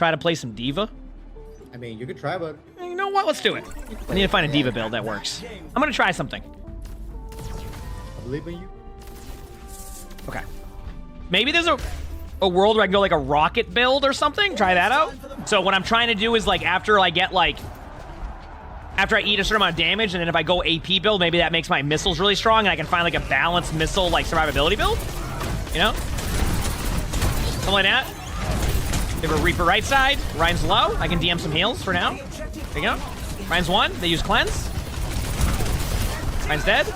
try to play some Diva? I mean, you could try, but... You know what? Let's do it. I need to find a Diva build that works. I'm gonna try something. I believe in you. Okay. Maybe there's a world where I can go like a rocket build or something. Try that out. So what I'm trying to do is like after I get like... After I eat a certain amount of damage, and then if I go AP build, maybe that makes my missiles really strong, and I can find like a balanced missile like survivability build. You know? Something like that. They have a Reaper right side. Ryan's low. I can DM some heals for now. There you go. Ryan's one. They use cleanse. Ryan's dead.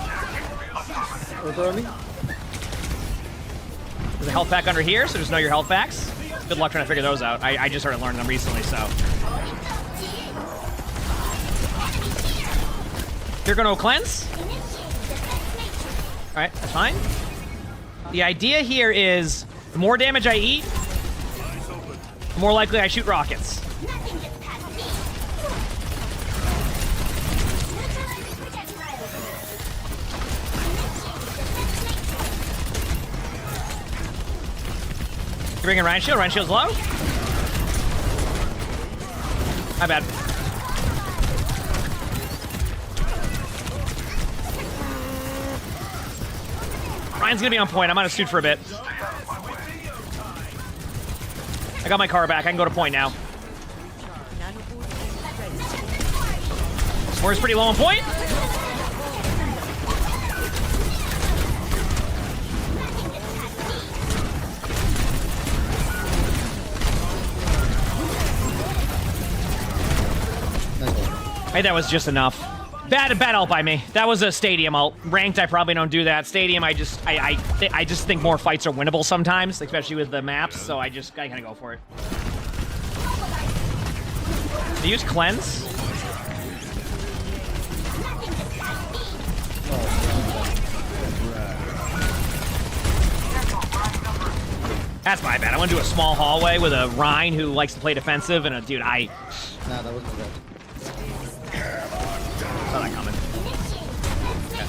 There's a health pack under here, so just know your health packs. Good luck trying to figure those out. I just started learning them recently, so. You're gonna cleanse. All right, that's fine. The idea here is the more damage I eat, the more likely I shoot rockets. You're bringing Ryan Shield. Ryan Shield's low. My bad. Ryan's gonna be on point. I'm on a suit for a bit. I got my car back. I can go to point now. Score's pretty low on point. Hey, that was just enough. Bad ult by me. That was a stadium ult. Ranked, I probably don't do that. Stadium, I just think more fights are winnable sometimes, especially with the maps. So I kind of go for it. They use cleanse. That's my bad. I want to do a small hallway with a Rhine who likes to play defensive, and a dude, Nah, that wasn't good. Saw that coming. Yeah.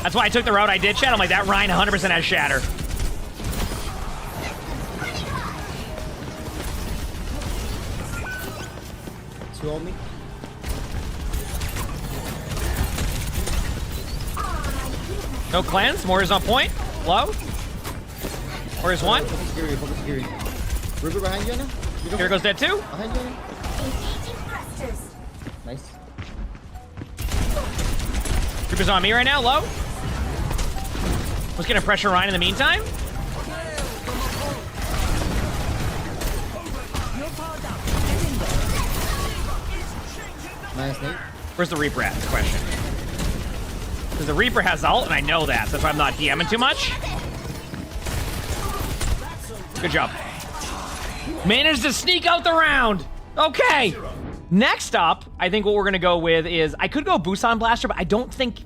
That's why I took the route I did, chat. I'm like, that Rhine 100% has shatter. Two on me. No cleanse. Moira's on point. Low. Moira's one. Focus Giri. River behind you now. Here goes dead two. Behind you. Nice. Reaper's on me right now. Low. Was gonna pressure Ryan in the meantime. Nice, Nate. Where's the Reaper at? Is the question. Because the Reaper has ult, and I know that, so that's why I'm not DMing too much. Good job. Managed to sneak out the round. Okay. Next up, I think what we're going to go with is, I could go Busan Blaster, but I don't think...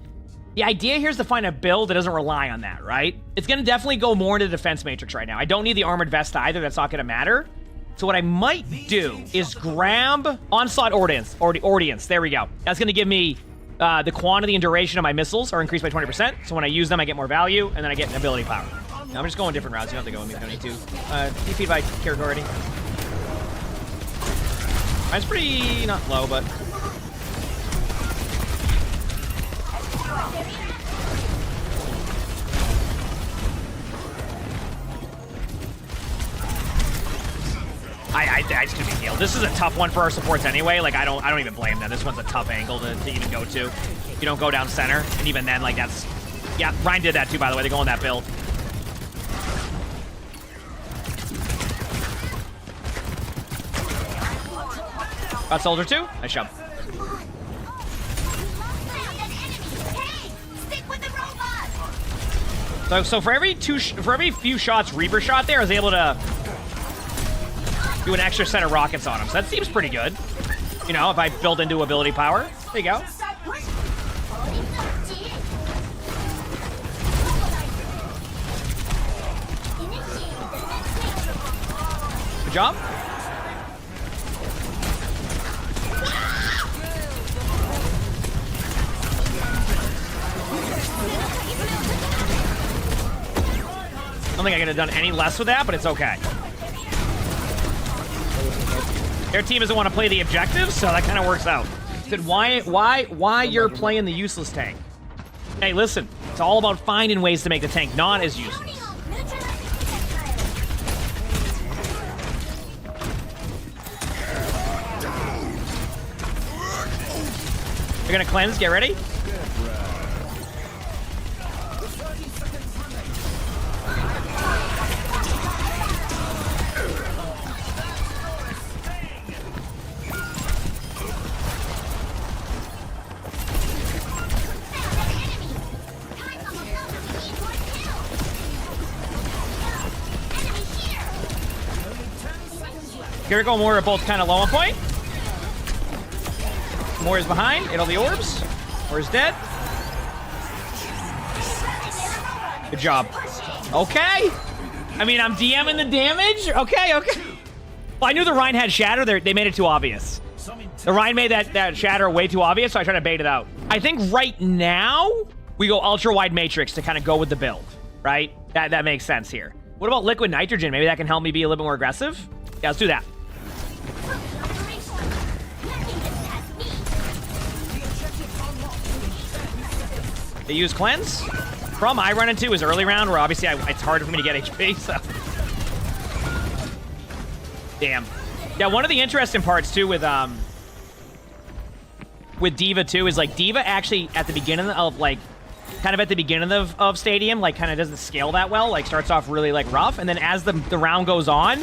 The idea here is to find a build that doesn't rely on that, right? It's going to definitely go more into the defense matrix right now. I don't need the armored vest either. That's not going to matter. So what I might do is grab Onslaught Audience. There we go. That's going to give me the quantity and duration of my missiles are increased by 20%. So when I use them, I get more value, and then I get an ability power. Now, I'm just going different routes. You don't have to go with me if you don't need to. TP'd by character already. Mine's pretty not low, but... I just couldn't be healed. This is a tough one for our supports anyway. Like, I don't even blame them. This one's a tough angle to even go to. You don't go down center, and even then, like, that's... Yeah, Ryan did that too, by the way. They go on that build. Got Soldier 2. Nice job. So for every few shots Reaper shot there, I was able to do an extra set of rockets on him. So that seems pretty good. You know, if I build into ability power. There you go. Good job. I don't think I could have done any less with that, but it's okay. Their team doesn't want to play the objectives, so that kind of works out. Said, why you're playing the useless tank? Hey, listen, it's all about finding ways to make the tank not as useless. You're gonna cleanse, get ready. Kiriko and Moira are both kind of low on point. Moira's behind. It'll be orbs. Moira's dead. Good job. Okay. I mean, I'm DMing the damage. Okay. Well, I knew the Rhine had shatter. They made it too obvious. The Rhine made that shatter way too obvious, so I tried to bait it out. I think right now, we go ultra wide matrix to kind of go with the build, right? That makes sense here. What about liquid nitrogen? Maybe that can help me be a little bit more aggressive. Yeah, let's do that. They use cleanse. Problem I run into is early round, where obviously it's harder for me to get HP, so. Damn. Yeah, one of the interesting parts too with D.Va too is like D.Va actually at the beginning of like, kind of at the beginning of Stadium, like kind of doesn't scale that well, like starts off really like rough, and then as the round goes on,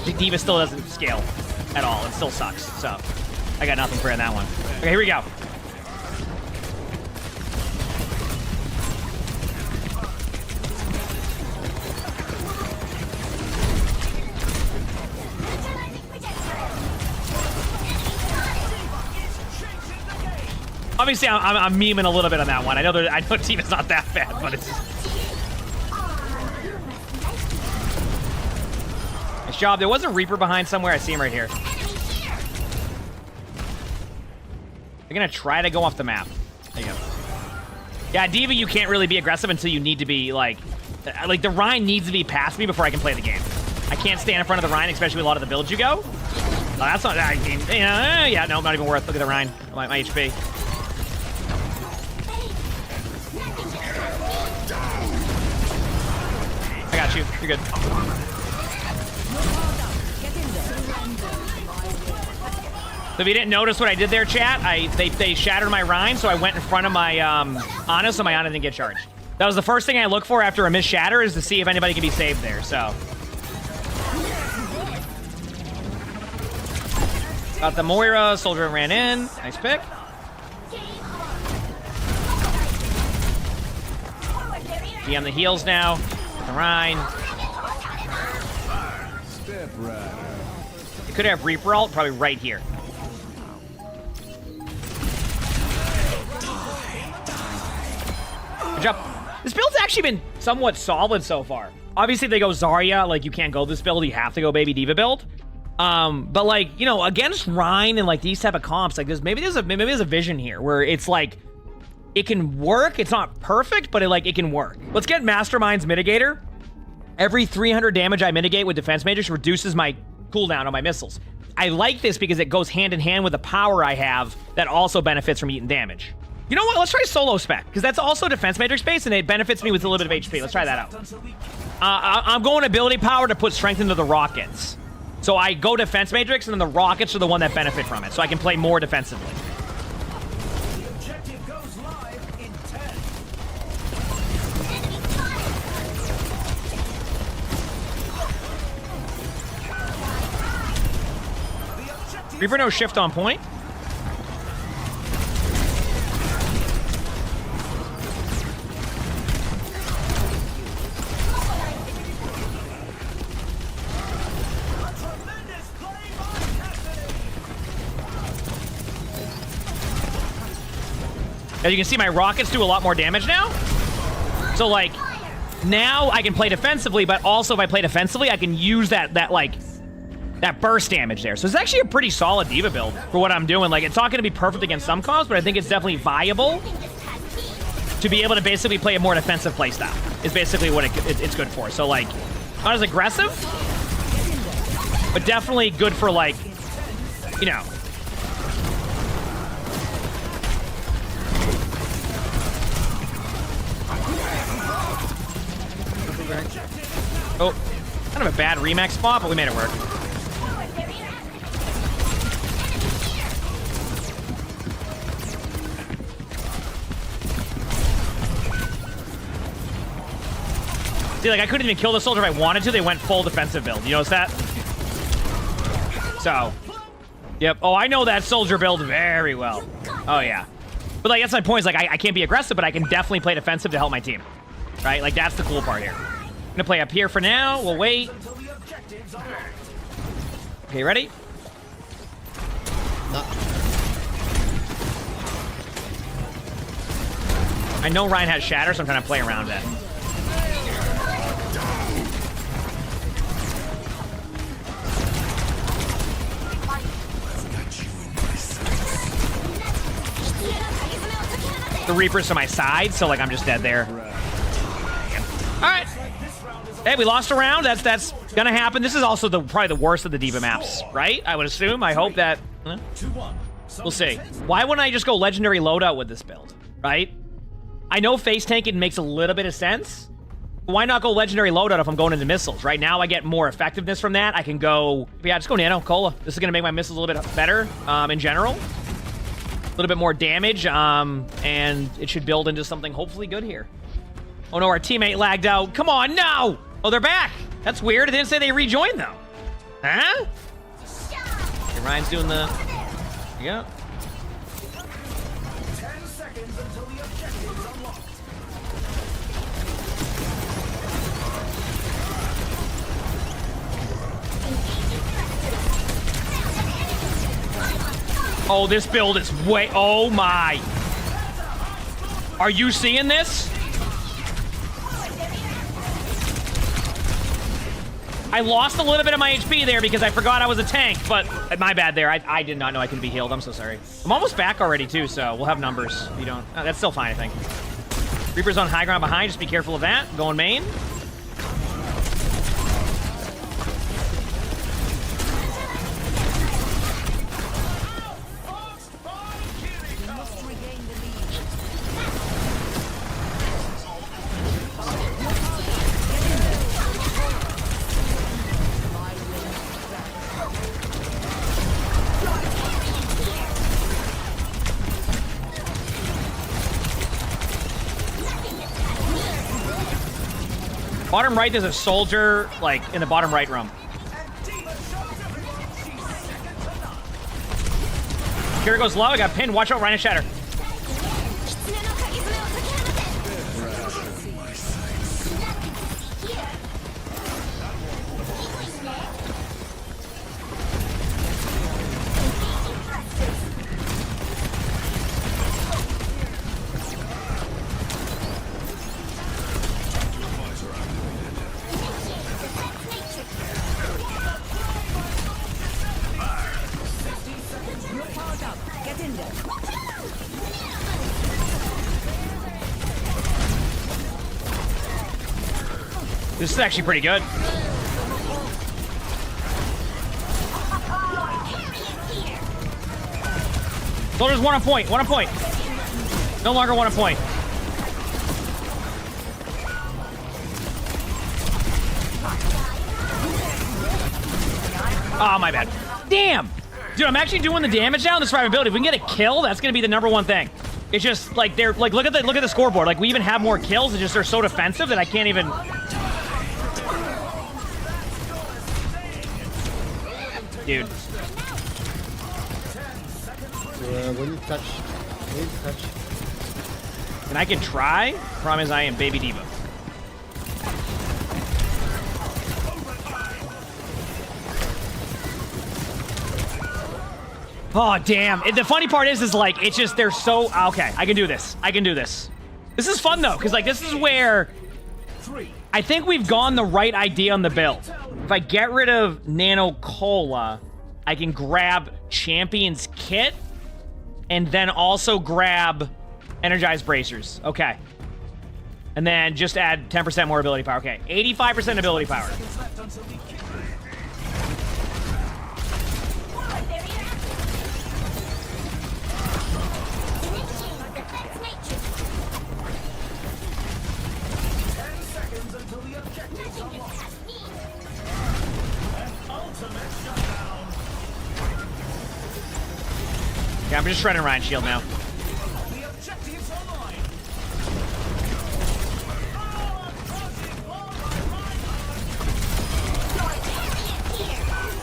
D.Va still doesn't scale at all. It still sucks, so I got nothing for in that one. Okay, here we go. Obviously, I'm memeing a little bit on that one. I know team is not that bad, but it's nice job. There was a Reaper behind somewhere. I see him right here. They're gonna try to go off the map. There you go. Yeah, D.Va, you can't really be aggressive until you need to be like the Rhine needs to be past me before I can play the game. I can't stand in front of the Rhine, especially with a lot of the builds you go. Oh, that's not. I mean, yeah, no, not even worth. Look at the Rhine. My HP. I got you. You're good. So if you didn't notice what I did there, chat, they shattered my Rhine, so I went in front of my Ana, so my Ana didn't get charged. That was the first thing I look for after a missed shatter, is to see if anybody can be saved there, so. Got the Moira, Soldier ran in. Nice pick. Be on the heels now. The Rhine. You could have Reaper ult, probably right here. Good job. This build's actually been somewhat solid so far. Obviously, if they go Zarya, like, you can't go this build. You have to go Baby D.Va build. But, like, you know, against Rhine and, like, these type of comps, like, maybe there's a vision here where it's, like, it can work. It's not perfect, but it can work. Let's get Mastermind's Mitigator. Every 300 damage I mitigate with Defense Matrix reduces my cooldown on my missiles. I like this because it goes hand in hand with the power I have that also benefits from eating damage. You know what? Let's try Solo Spec, because that's also Defense Matrix base, and it benefits me with a little bit of HP. Let's try that out. I'm going ability power to put strength into the rockets. So I go Defense Matrix, and then the rockets are the one that benefit from it, so I can play more defensively. The objective goes live in 10. Reaper no shift on point. As you can see, my rockets do a lot more damage now. So, like, now I can play defensively, but also if I play defensively, I can use that burst damage there. So it's actually a pretty solid D.Va build for what I'm doing. Like, it's not going to be perfect against some comps, but I think it's definitely viable to be able to basically play a more defensive playstyle. Is basically what it's good for. So, like, not as aggressive, but definitely good for, like, you know. Oh, kind of a bad remake spot, but we made it work. See, like, I couldn't even kill the soldier if I wanted to. They went full defensive build. You notice that? So, yep. Oh, I know that soldier build very well. Oh, yeah. But, like, that's my point. Is like, I can't be aggressive, but I can definitely play defensive to help my team. Right? Like, that's the cool part here. I'm gonna play up here for now. We'll wait. Okay, ready? No. I know Ryan has shatter, so I'm trying to play around it. The Reaper's to my side, so like I'm just dead there. All right. Hey, we lost a round. That's gonna happen. This is also probably the worst of the D.Va maps, right? I would assume. I hope that. We'll see. Why wouldn't I just go legendary loadout with this build, right? I know face tanking makes a little bit of sense. But why not go legendary loadout if I'm going into missiles? Right now, I get more effectiveness from that. I can go. Yeah, just go nano cola. This is gonna make my missiles a little bit better in general. A little bit more damage, and it should build into something hopefully good here. Oh no, our teammate lagged out. Come on, no! Oh, they're back. That's weird. It didn't say they rejoined though. Huh? Okay, Ryan's doing the. There you go. 10 seconds until the objective is unlocked. Oh, this build is way. Oh my. Are you seeing this? I lost a little bit of my HP there because I forgot I was a tank, but my bad there. I did not know I could be healed. I'm so sorry. I'm almost back already too, so we'll have numbers. If you don't, that's still fine, I think. Reaper's on high ground behind. Just be careful of that. Going main. Bottom right, there's a soldier, like, in the bottom right room. Here goes low. I got pinned. Watch out, Rhino Shatter. This is actually pretty good. Soldier's 1 on point. 1 on point. No longer 1 on point. Oh, my bad. Damn! Dude, I'm actually doing the damage now in the survivability. If we can get a kill, that's gonna be the #1 thing. It's just like they're like look at the scoreboard. Like we even have more kills. It's just they're so defensive that I can't even. Dude. When you touch. And I can try. Promise I am baby D.Va. Oh, damn. The funny part is like, it's just, they're so... Okay, I can do this. I can do this. This is fun, though, because, like, this is where I think we've gone the right idea on the build. If I get rid of Nano Cola, I can grab Champion's Kit and then also grab Energized Bracers. Okay. And then just add 10% more ability power. Okay, 85% ability power. Yeah, I'm just shredding Ryan's shield now. The objectives online.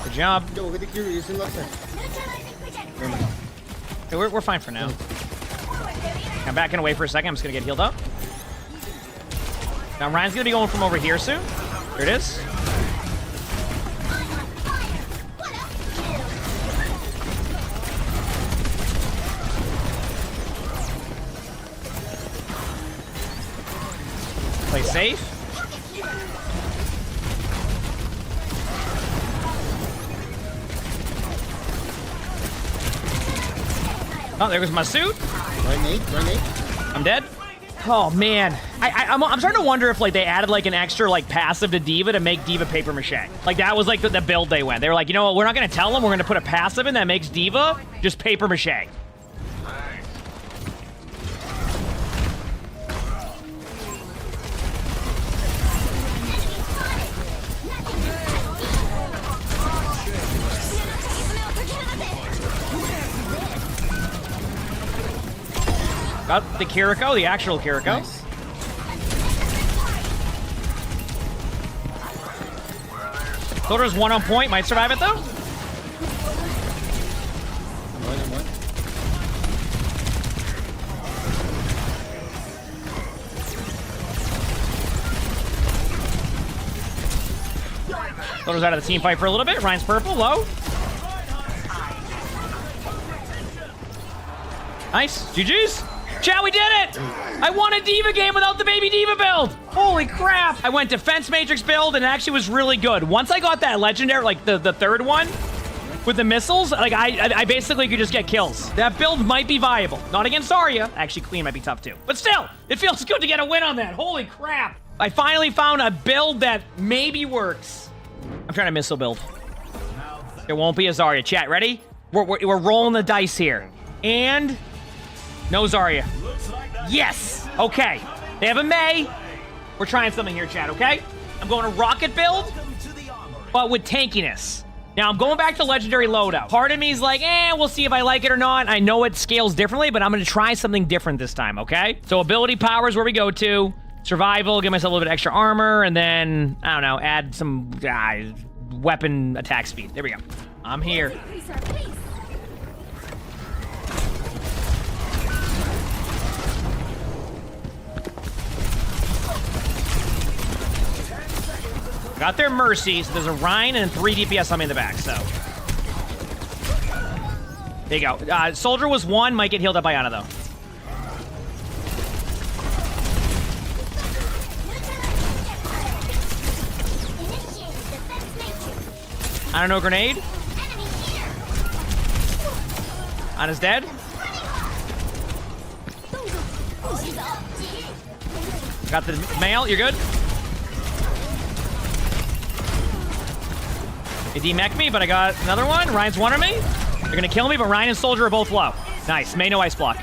Good job. Yo, get the Q. Use the left side. Okay, we're fine for now. I'm backing away for a second. I'm just gonna get healed up. Now Ryan's gonna be going from over here soon. There it is. Play safe. Oh, there goes my suit. Right nade. I'm dead. Oh man, I'm starting to wonder if like they added like an extra like passive to D.Va to make D.Va paper mache. Like that was like the build they went. They were like, you know what? We're not gonna tell them. We're gonna put a passive in that makes D.Va just paper mache. Got the Kiriko, the actual Kiriko. Nice. Soldier's one on point, might survive it though. I'm one. Soldier's out of the team fight for a little bit. Ryan's purple, low. Nice, GG's. Chat, we did it! I won a D.Va game without the baby D.Va build! Holy crap! I went defense matrix build and it actually was really good. Once I got that legendary, like the third one, with the missiles, like I basically could just get kills. That build might be viable. Not against Arya. Actually, Queen might be tough too. But still, it feels good to get a win on that. Holy crap! I finally found a build that maybe works. I'm trying to missile build. There won't be a Zarya. Chat, ready? We're rolling the dice here. And... no Zarya. Yes! Okay. They have a Mei. We're trying something here, chat, okay? I'm going to rocket build, but with tankiness. Now, I'm going back to legendary loadout. Part of me is like, we'll see if I like it or not. I know it scales differently, but I'm going to try something different this time, okay? So ability power is where we go to. Survival, give myself a little bit extra armor, and then, I don't know, add some weapon attack speed. There we go. I'm here. Got their Mercy, so there's a Rhine and 3 DPS on me in the back, so. There you go. Soldier was 1, might get healed up by Ana, though. I don't know, grenade. Ana's dead. Got the mail, you're good. They demech me, but I got another one. Ryan's one on me. They're gonna kill me, but Ryan and Soldier are both low. Nice, Mei no ice block.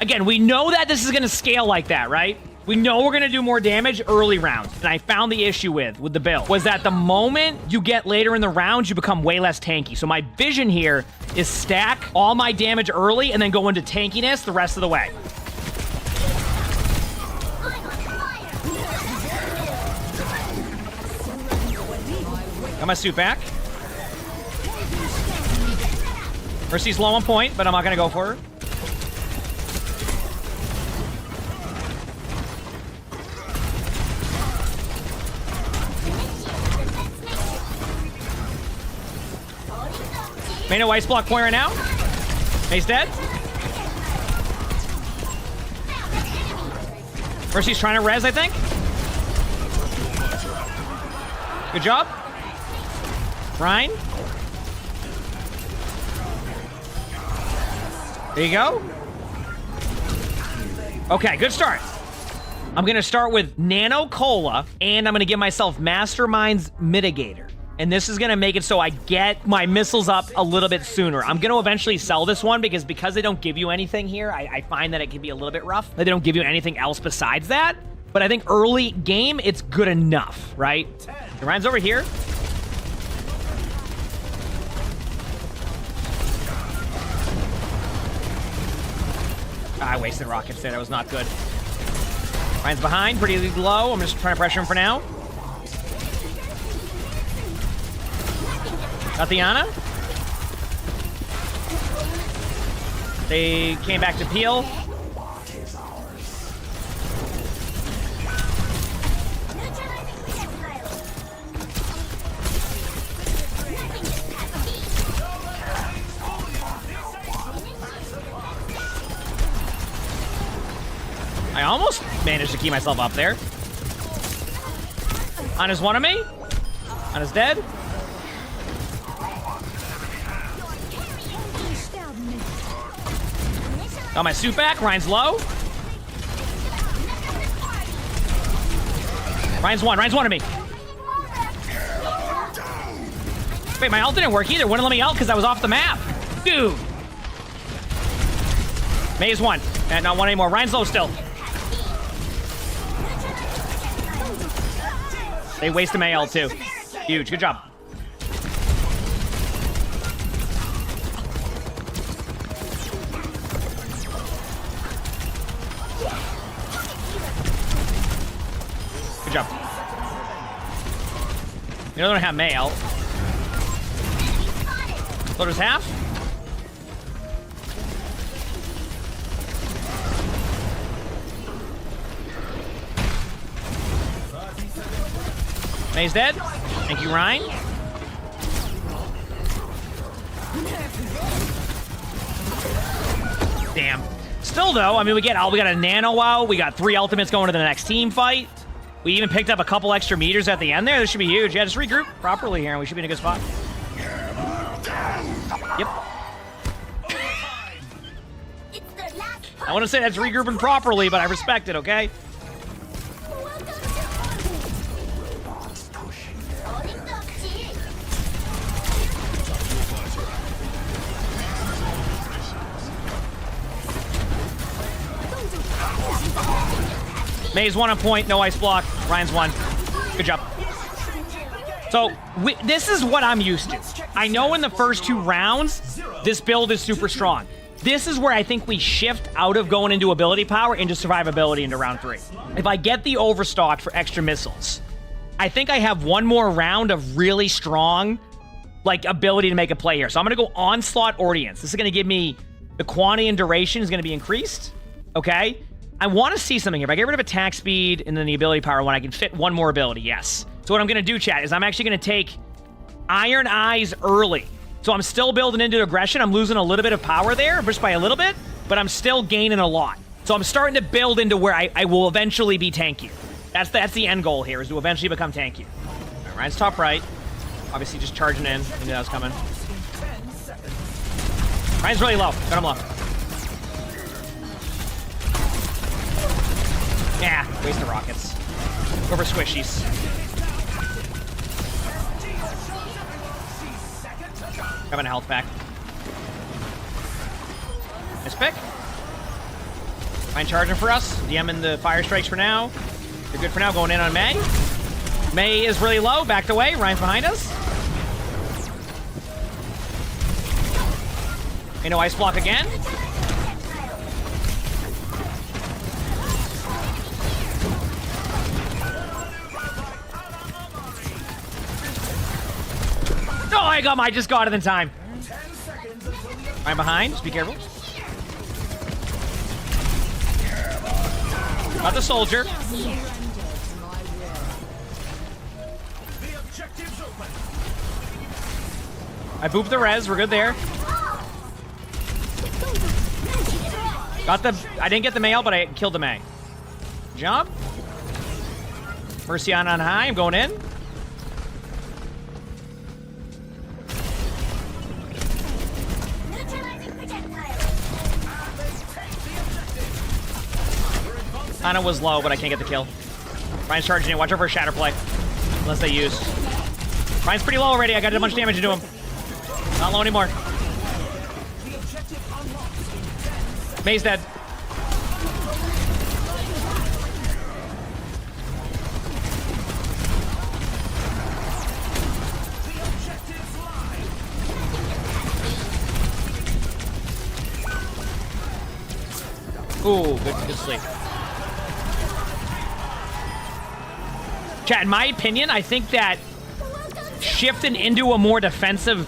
Again, we know that this is gonna scale like that, right? We know we're gonna do more damage early rounds. And I found the issue with the build was that the moment you get later in the rounds, you become way less tanky. So my vision here is stack all my damage early and then go into tankiness the rest of the way. Got my suit back. Mercy's low on point, but I'm not gonna go for her. Mei no ice block point right now. Mei's dead. Mercy's trying to res, I think. Good job. Ryan. There you go. Okay, good start. I'm gonna start with Nano Cola, and I'm gonna give myself Mastermind's Mitigator. And this is gonna make it so I get my missiles up a little bit sooner. I'm gonna eventually sell this one because they don't give you anything here, I find that it can be a little bit rough. They don't give you anything else besides that. But I think early game, it's good enough, right? Ryan's over here. I wasted rockets there. That was not good. Ryan's behind, pretty low. I'm just trying to pressure him for now. Got the Ana. They came back to peel. I almost managed to keep myself up there. Ana's one of me. Ana's dead. Got my suit back. Ryan's low. Ryan's one of me. Wait, my ult didn't work either. Wouldn't let me ult because I was off the map. Dude. Mei is one. And not one anymore. Ryan's low still. They wasted my ult too. Huge. Good job. Good job. You know they don't have Mei ult. Loader's half. Mei's dead. Thank you, Ryan. Damn. Still though, I mean, we got a nano out. We got 3 ultimates going to the next team fight. We even picked up a couple extra meters at the end there. This should be huge. Yeah, just regroup properly here, and we should be in a good spot. Yep. I want to say that's regrouping properly, but I respect it, okay? Mei's one on point, no ice block. Ryan's one. Good job. So, this is what I'm used to. I know in the first 2 rounds, this build is super strong. This is where I think we shift out of going into ability power into survivability into round 3. If I get the overstock for extra missiles, I think I have one more round of really strong, like, ability to make a play here. So I'm going to go Onslaught Audience. This is going to give me the quantity and duration is going to be increased. Okay? I want to see something here. If I get rid of attack speed and then the ability power one, I can fit one more ability, yes. So what I'm going to do, chat, is I'm actually going to take Iron Eyes early. So I'm still building into aggression. I'm losing a little bit of power there, just by a little bit, but I'm still gaining a lot. So I'm starting to build into where I will eventually be tanky. That's the end goal here, is to eventually become tanky. All right, Ryan's top right. Obviously just charging in. I knew that was coming. Ryan's really low. Got him low. Yeah, waste the rockets. Go for squishies. Coming a health back. Nice pick. Ryan charging for us. DMing the fire strikes for now. They're good for now. Going in on Mei. Mei is really low. Backed away. Ryan's behind us. Ain't no ice block again. Oh, I just got it in time. Right behind. Just be careful. Got the soldier. I booped the res. We're good there. I didn't get the Mei, but I killed the Mei. Good job. Mercy on high. I'm going in. Ana was low, but I can't get the kill. Ryan's charging in. Watch out for a shatter play. Unless they use. Ryan's pretty low already. I got a bunch of damage into him. Not low anymore. Mei's dead. Ooh, good sleep. Chat, in my opinion, I think that shifting into a more defensive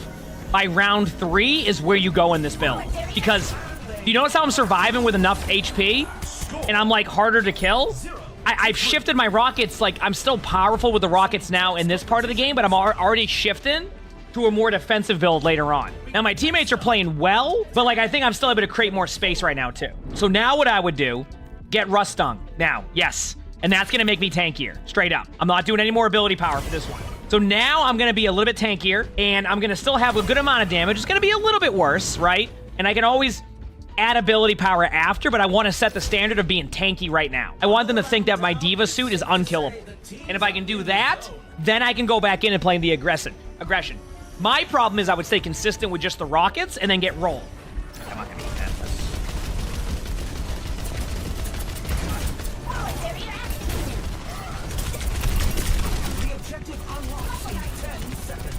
by round 3 is where you go in this build. Because you notice how I'm surviving with enough HP and I'm like harder to kill? I've shifted my rockets, like I'm still powerful with the rockets now in this part of the game, but I'm already shifting to a more defensive build later on. Now my teammates are playing well, but like I think I'm still able to create more space right now too. So now what I would do, get Rust Stung. Now, yes. And that's gonna make me tankier, straight up. I'm not doing any more ability power for this one. So now I'm gonna be a little bit tankier, and I'm gonna still have a good amount of damage. It's gonna be a little bit worse, right? And I can always add ability power after, but I wanna set the standard of being tanky right now. I want them to think that my Diva suit is unkillable. And if I can do that, then I can go back in and play the aggression. My problem is I would stay consistent with just the rockets and then get rolled. I'm not gonna eat that. The objective unlocks in 10 seconds.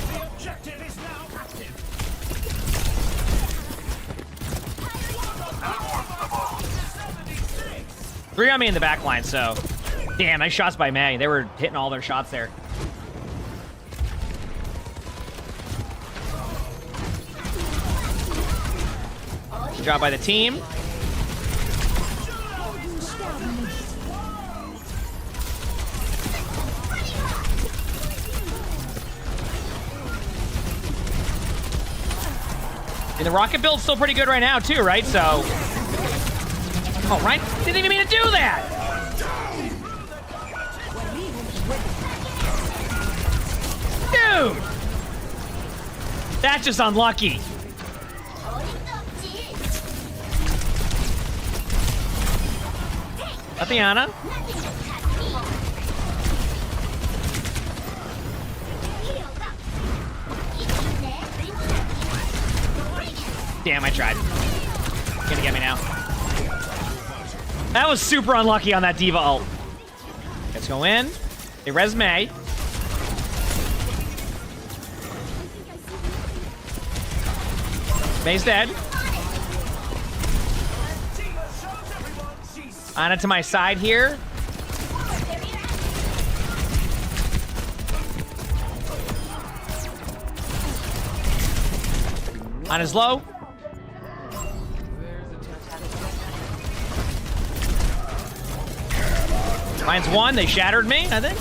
The objective is now active. 3 on me in the back line, so... Damn, nice shots by May. They were hitting all their shots there. Good job by the team. And the rocket build's still pretty good right now, too, right? So... Oh, right? Didn't even mean to do that! Dude! That's just unlucky. Tatiana. Damn, I tried. Gonna get me now. That was super unlucky on that Diva ult. Let's go in. They res May. May's dead. Ana to my side here. Ana's low. Mine's one. They shattered me, I think.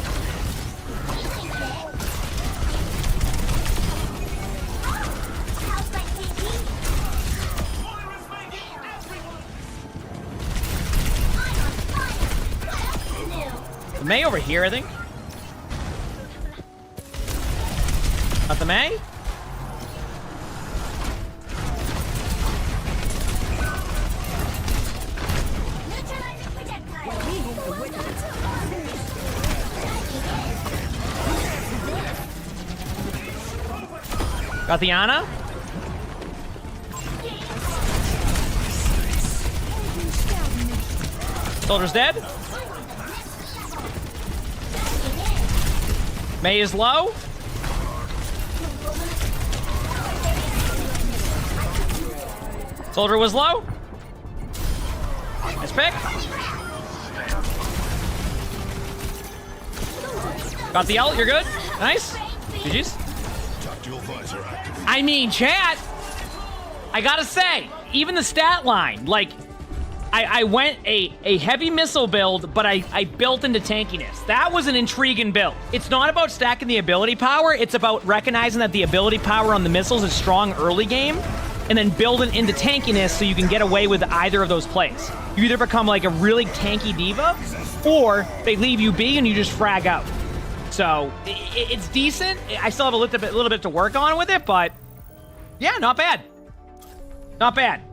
May over here, I think. Not the May. Got the Ana. Soldier's dead. May is low. Soldier was low. Nice pick. Got the ult, you're good. Nice. GG's. I mean, chat, I gotta say, even the stat line, like, I went a heavy missile build, but I built into tankiness. That was an intriguing build. It's not about stacking the ability power, it's about recognizing that the ability power on the missiles is strong early game, and then building into tankiness so you can get away with either of those plays. You either become like a really tanky diva, or they leave you be and you just frag out. So, it's decent. I still have a little bit to work on with it, but yeah, not bad. Not bad.